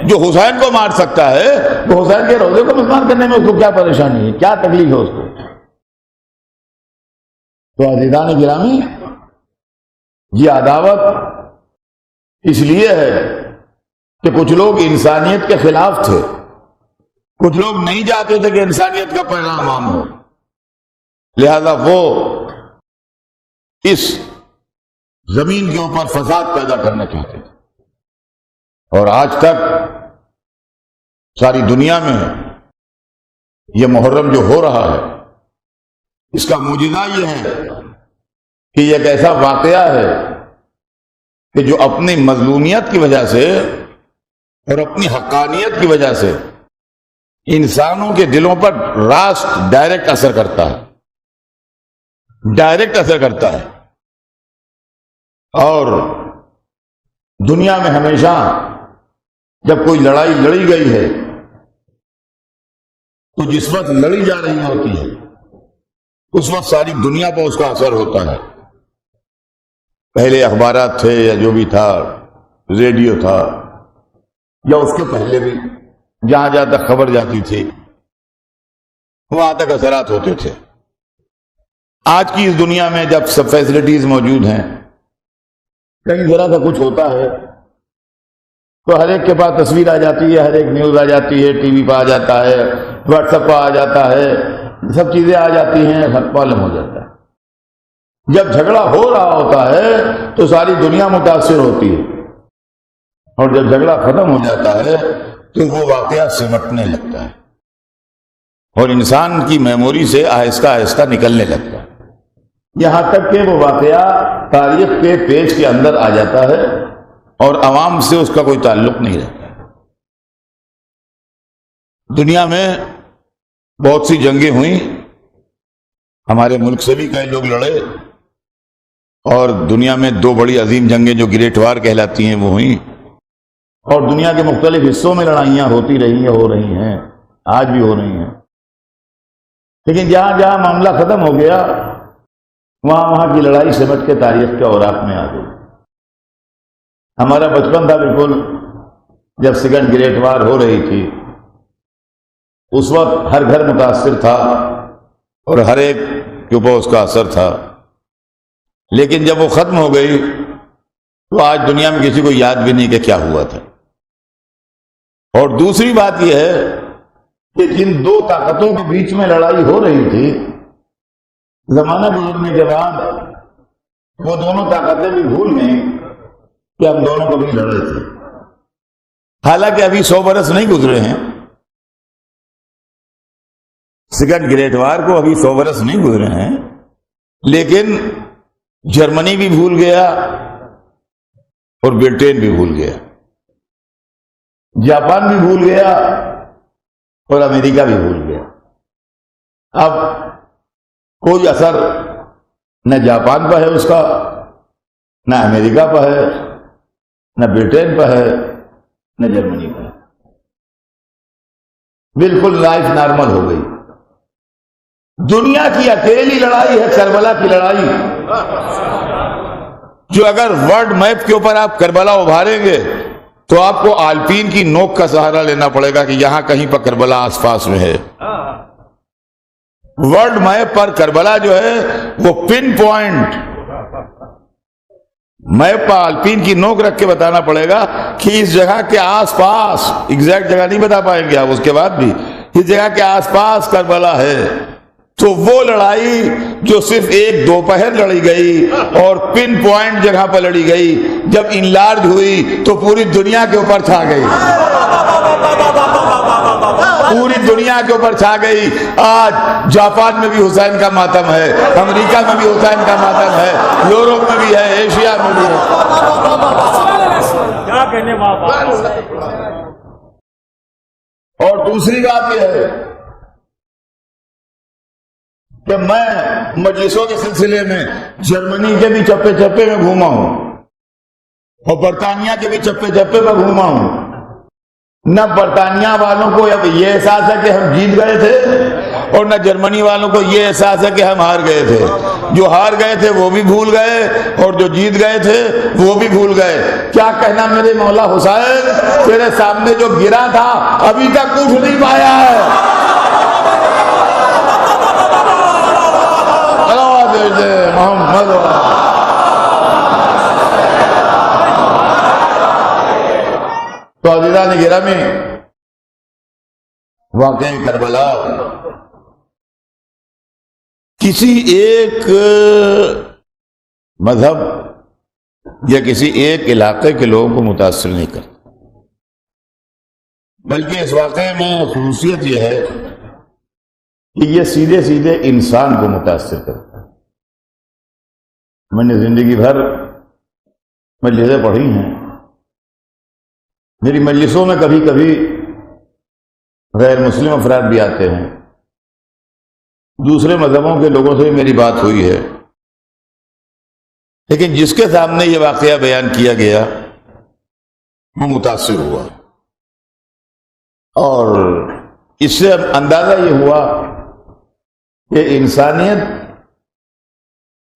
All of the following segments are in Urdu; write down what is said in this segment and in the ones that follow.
جو حسین کو مار سکتا ہے وہ حسین کے روزے کو مسمار کرنے میں اس کو کیا پریشانی ہے، کیا تکلیف ہے اس کو؟ تو عزیزان گرامی، یہ عداوت اس لیے ہے کہ کچھ لوگ انسانیت کے خلاف تھے، کچھ لوگ نہیں چاہتے تھے کہ انسانیت کا پیغام عام ہو، لہذا وہ اس زمین کے اوپر فساد پیدا کرنا چاہتے تھے۔ اور آج تک ساری دنیا میں یہ محرم جو ہو رہا ہے، اس کا معجزہ یہ ہے کہ یہ ایک ایسا واقعہ ہے کہ جو اپنی مظلومیت کی وجہ سے اور اپنی حقانیت کی وجہ سے انسانوں کے دلوں پر راست ڈائریکٹ اثر کرتا ہے، ڈائریکٹ اثر کرتا ہے۔ اور دنیا میں ہمیشہ جب کوئی لڑائی لڑی گئی ہے تو جس وقت لڑی جا رہی ہوتی ہے اس وقت ساری دنیا پر اس کا اثر ہوتا ہے۔ پہلے اخبارات تھے یا جو بھی تھا، ریڈیو تھا، یا اس کے پہلے بھی جہاں جہاں تک خبر جاتی تھی وہاں تک اثرات ہوتے تھے۔ آج کی اس دنیا میں جب سب فیسلٹیز موجود ہیں، کہیں ذرا سا کچھ ہوتا ہے تو ہر ایک کے پاس تصویر آ جاتی ہے، ہر ایک نیوز آ جاتی ہے، ٹی وی پہ آ جاتا ہے، واٹس ایپ پہ آ جاتا ہے، سب چیزیں آ جاتی ہیں، سب معلوم ہو جاتا ہے۔ جب جھگڑا ہو رہا ہوتا ہے تو ساری دنیا متاثر ہوتی ہے، اور جب جھگڑا ختم ہو جاتا ہے تو وہ واقعہ سمٹنے لگتا ہے اور انسان کی میموری سے آہستہ آہستہ نکلنے لگتا ہے، یہاں تک کہ وہ واقعہ تاریخ کے پیج کے اندر آ جاتا ہے اور عوام سے اس کا کوئی تعلق نہیں رہتا۔ دنیا میں بہت سی جنگیں ہوئیں، ہمارے ملک سے بھی کئی لوگ لڑے، اور دنیا میں دو بڑی عظیم جنگیں جو گریٹ وار کہلاتی ہیں وہ ہوئیں، اور دنیا کے مختلف حصوں میں لڑائیاں ہوتی رہی ہیں، ہو رہی ہیں، آج بھی ہو رہی ہیں۔ لیکن جہاں جہاں معاملہ ختم ہو گیا وہاں کی لڑائی سمٹ کے تاریخ کے اوراق میں آ گئی۔ ہمارا بچپن تھا بالکل جب سیکنڈ گریٹ وار ہو رہی تھی، اس وقت ہر گھر متاثر تھا اور ہر ایک کے اوپر اس کا اثر تھا، لیکن جب وہ ختم ہو گئی تو آج دنیا میں کسی کو یاد بھی نہیں کہ کیا ہوا تھا۔ اور دوسری بات یہ ہے کہ جن دو طاقتوں کے بیچ میں لڑائی ہو رہی تھی، زمانہ گزرنے کے بعد وہ دونوں طاقتیں بھی بھول گئیں کہ ہم دونوں کبھی لڑے تھے۔ حالانکہ ابھی 100 برس نہیں گزرے ہیں، سیکنڈ گریٹ وار کو ابھی 100 برس نہیں گزرے ہیں، لیکن جرمنی بھی بھول گیا اور برٹین بھی بھول گیا، جاپان بھی بھول گیا اور امریکہ بھی بھول گیا۔ اب کوئی اثر نہ جاپان پہ ہے اس کا، نہ امریکہ پہ ہے، نہ برٹین پہ ہے، نہ جرمنی پہ ہے۔ بالکل لائف نارمل ہو گئی۔ دنیا کی اکیلی لڑائی ہے کربلا کی لڑائی، جو اگر ورلڈ میپ کے اوپر آپ کربلا ابھاریں گے تو آپ کو آلپین کی نوک کا سہارا لینا پڑے گا کہ یہاں کہیں پر کربلا آس پاس میں ہے۔ ورلڈ میپ پر کربلا جو ہے وہ پن پوائنٹ میپ پر آلپین کی نوک رکھ کے بتانا پڑے گا کہ اس جگہ کے آس پاس، ایگزیکٹ جگہ نہیں بتا پائیں گے آپ اس کے بعد بھی، اس جگہ کے آس پاس کربلا ہے۔ تو وہ لڑائی جو صرف ایک دوپہر لڑی گئی اور پن پوائنٹ جگہ پر لڑی گئی، جب انلارج ہوئی تو پوری دنیا کے اوپر چھا گئی، پوری دنیا کے اوپر چھا گئی۔ آج جاپان میں بھی حسین کا ماتم ہے، امریکہ میں بھی حسین کا ماتم ہے، یورپ میں بھی ہے، ایشیا میں بھی ہے۔ کیا کہنے اور دوسری بات یہ ہے کہ میں مجلسوں کے سلسلے میں جرمنی کے بھی چپے چپے میں گھوما ہوں اور برطانیہ کے بھی چپے چپے میں گھوما ہوں۔ نہ برطانیہ والوں کو اب یہ احساس ہے کہ ہم جیت گئے تھے، اور نہ جرمنی والوں کو یہ احساس ہے کہ ہم ہار گئے تھے۔ جو ہار گئے تھے وہ بھی بھول گئے اور جو جیت گئے تھے وہ بھی بھول گئے. کیا کہنا میرے مولا حسین، تیرے سامنے جو گرا تھا ابھی تک کچھ نہیں پایا ہے. محمد تو عزیزان گرامی، واقعہ کربلا کسی ایک مذہب یا کسی ایک علاقے کے لوگوں کو متاثر نہیں کرتا، بلکہ اس واقعے میں خصوصیت یہ ہے کہ یہ سیدھے سیدھے انسان کو متاثر کرتا ہے. میں نے زندگی بھر مجلسیں پڑھی ہیں، میری مجلسوں میں کبھی کبھی غیر مسلم افراد بھی آتے ہیں، دوسرے مذہبوں کے لوگوں سے بھی میری بات ہوئی ہے، لیکن جس کے سامنے یہ واقعہ بیان کیا گیا وہ متاثر ہوا، اور اس سے اندازہ یہ ہوا کہ انسانیت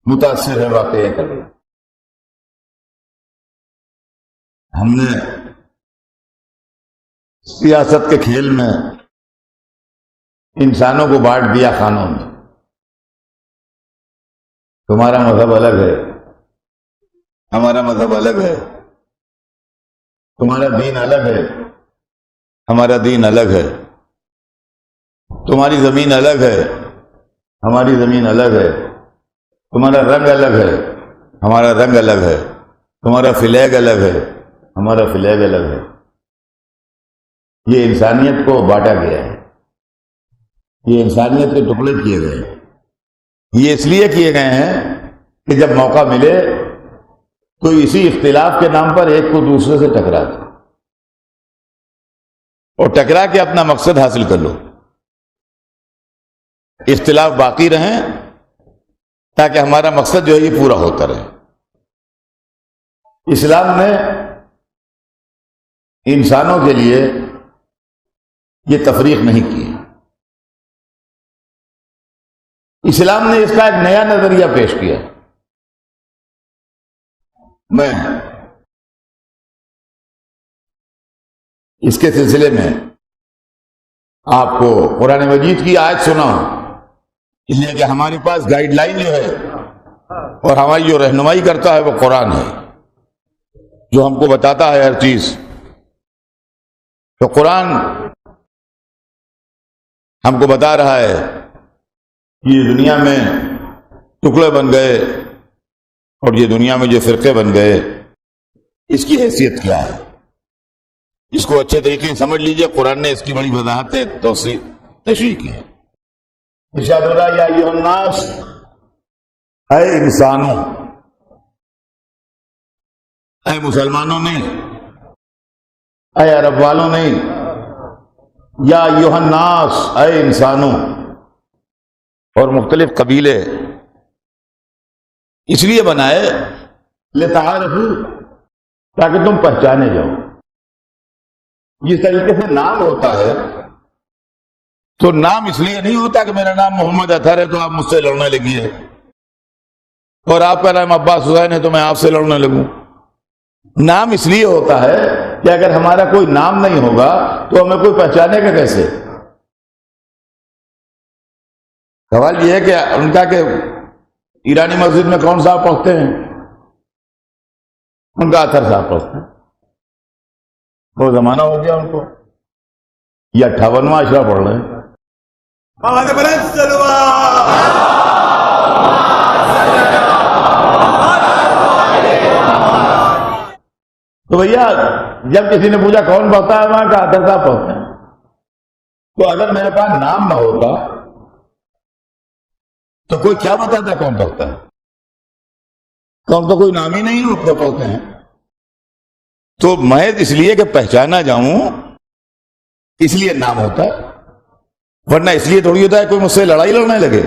متاثر ہے واقعہ کر. ہم نے سیاست کے کھیل میں انسانوں کو بانٹ دیا خانوں میں. تمہارا مذہب الگ ہے، ہمارا مذہب الگ ہے، تمہارا دین الگ ہے، ہمارا دین الگ ہے، تمہاری زمین الگ ہے، ہماری زمین الگ ہے، تمہارا رنگ الگ ہے، ہمارا رنگ الگ ہے، تمہارا فلیگ الگ ہے، ہمارا فلیگ الگ ہے. یہ انسانیت کو بانٹا گیا ہے، یہ انسانیت کے ٹکڑے کیے گئے ہیں. یہ اس لیے کیے گئے ہیں کہ جب موقع ملے تو اسی اختلاف کے نام پر ایک کو دوسرے سے ٹکرا دے اور ٹکرا کے اپنا مقصد حاصل کر لو. اختلاف باقی رہیں تاکہ ہمارا مقصد جو ہے یہ پورا ہوتا رہے. اسلام نے انسانوں کے لیے یہ تفریق نہیں کی. اسلام نے اس کا ایک نیا نظریہ پیش کیا. میں اس کے سلسلے میں آپ کو قرآن مجید کی آیت سناؤں، اس لیے کہ ہمارے پاس گائیڈ لائن جو ہے اور ہماری جو رہنمائی کرتا ہے وہ قرآن ہے، جو ہم کو بتاتا ہے ہر چیز. تو قرآن ہم کو بتا رہا ہے کہ یہ دنیا میں ٹکڑے بن گئے اور یہ دنیا میں جو فرقے بن گئے اس کی حیثیت کیا ہے. اس کو اچھے طریقے سے سمجھ لیجئے. قرآن نے اس کی بڑی وضاحتیں تشریح کی ہے. ارشاد ہو رہا ہے یا ایھا الناس، اے انسانوں، اے مسلمانوں نہیں، اے عرب والوں نہیں، یا ایھا الناس، اے انسانوں. اور مختلف قبیلے اس لیے بنائے لتعارفوا، تاکہ تم پہچانے جاؤ. جس طریقے سے نام ہوتا ہے تو نام اس لیے نہیں ہوتا کہ میرا نام محمد اطہر ہے تو آپ مجھ سے لڑنے لگیے، اور آپ کا نام عباس حسین ہے تو میں آپ سے لڑنے لگوں. نام اس لیے ہوتا ہے کہ اگر ہمارا کوئی نام نہیں ہوگا تو ہمیں کوئی پہچانے گا کیسے. سوال یہ ہے کہ ان کا کہ ایرانی مسجد میں کون صاحب پڑھتے ہیں؟ ان کا اطہر صاحب پڑھتے ہیں. وہ زمانہ ہو گیا ان کو، یہ 58واں اشرا پڑھ رہے ہیں. تو بھیا جب کسی نے پوچھا کون پڑھتا ہے، وہاں کا اطہر صاحب پڑھتے ہیں. تو اگر میرے پاس نام نہ ہوتا تو کوئی کیا بتاتا کون پڑھتا ہے؟ کون تو کوئی نام ہی نہیں ہوتا پڑھتے ہیں. تو محض اس لیے کہ پہچانا جاؤں اس لیے نام ہوتا ہے، ورنہ اس لیے تھوڑی ہوتا ہے کوئی مجھ سے لڑائی لڑنے لگے،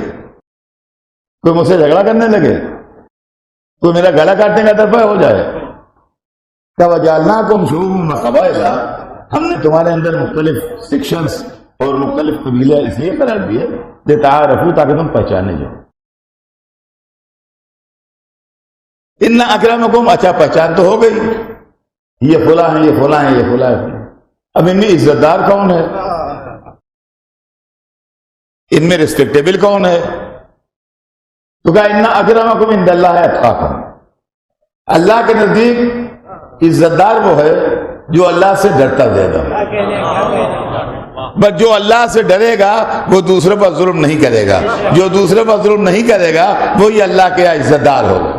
کوئی مجھ سے جھگڑا کرنے لگے، کوئی میرا گلا کاٹنے کا طرفہ ہو جائے. وَجَعَلْنَاكُمْ شُعُوبًا وَقَبَائِلَ، ہم نے تمہارے اندر مختلف سیکشنز اور مختلف قبیلے اس لیے قرار دیے لتعارفوا، تاکہ تم پہچانے جاؤ. ان اکرمکم، اچھا پہچان تو ہو گئی، یہ فلاں ہیں، یہ فلاں ہیں، یہ فلاں ہیں۔ اب ان میں عزت دار کون ہے، ان میں ریسپیکٹیبل کون ہے؟ تو کہا ان اکرمکم عند اللہ اتقاکم، اللہ کے نزدیک عزت دار وہ ہے جو اللہ سے ڈرتا دے گا، بس جو اللہ سے ڈرے گا وہ دوسرے پر ظلم نہیں کرے گا، جو دوسرے پر ظلم نہیں کرے گا وہی اللہ کے عزت دار ہوگا۔